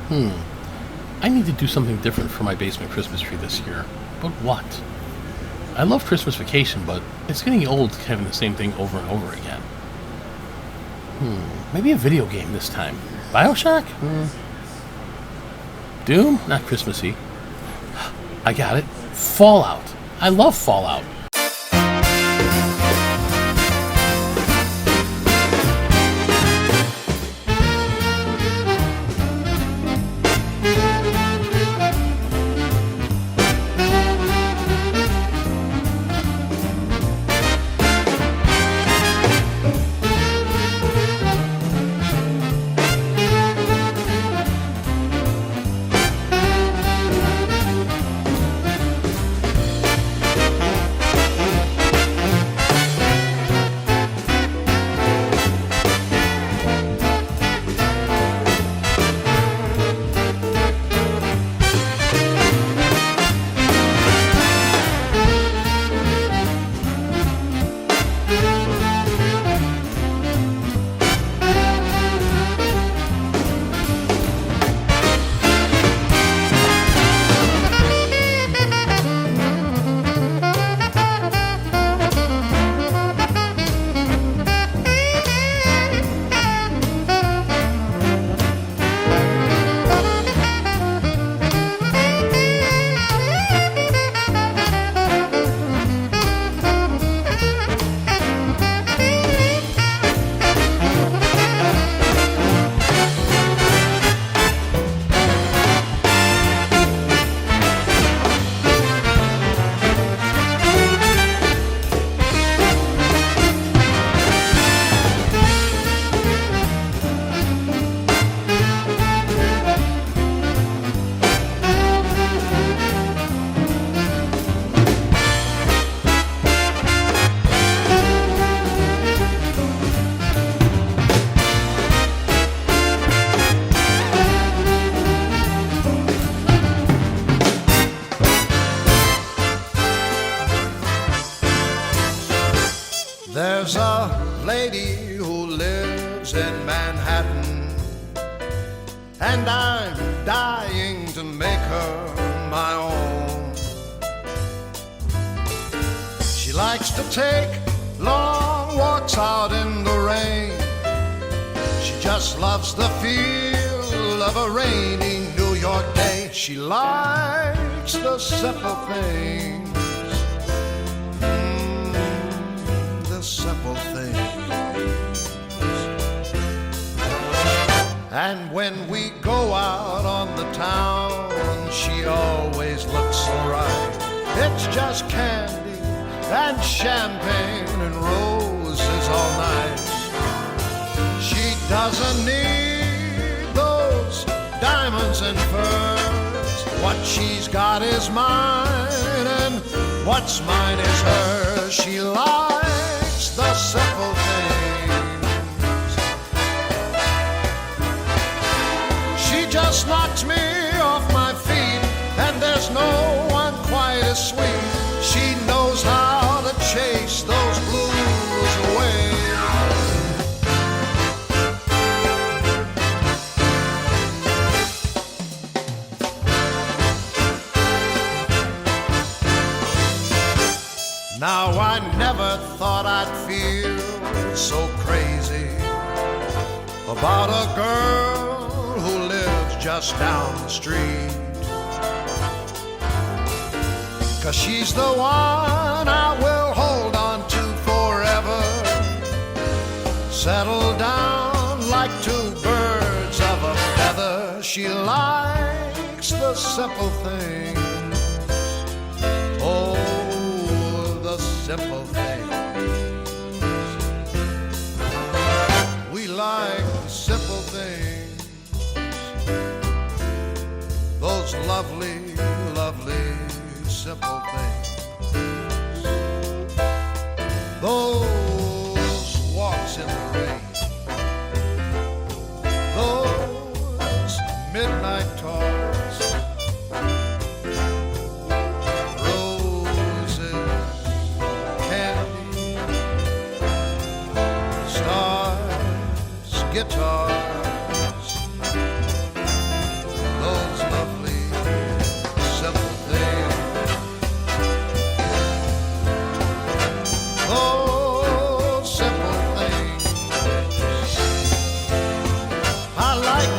Hmm. I need to do something different for my basement Christmas tree this year. But what? I love Christmas Vacation, but it's getting old having the same thing over and over again. Maybe a video game this time. BioShock? Doom? Not Christmassy. I got it. Fallout. I love Fallout. There's a lady who lives in Manhattan, and I'm dying to make her my own. She likes to take long walks out in the rain. She just loves the feel of a rainy New York day. She likes the simple things, the simple things. And when we go out on the town, she always looks so right. It's just candy and champagne and roses all night. She doesn't need those diamonds and pearls. What she's got is mine, and what's mine is hers. She likes the simple things. She just knocks me off my feet, and there's no one quite as sweet. She knows how to chase those blues away. Now I never thought I'd feel so crazy about a girl who lives just down the street. 'Cause she's the one I will hold on to forever. Settle down like two birds of a feather. She likes the simple things. Oh, the simple things. We like the simple things. Those lovely, lovely simple things. Those walks in the rain. Those midnight talks. Roses, candy, stars, guitars. like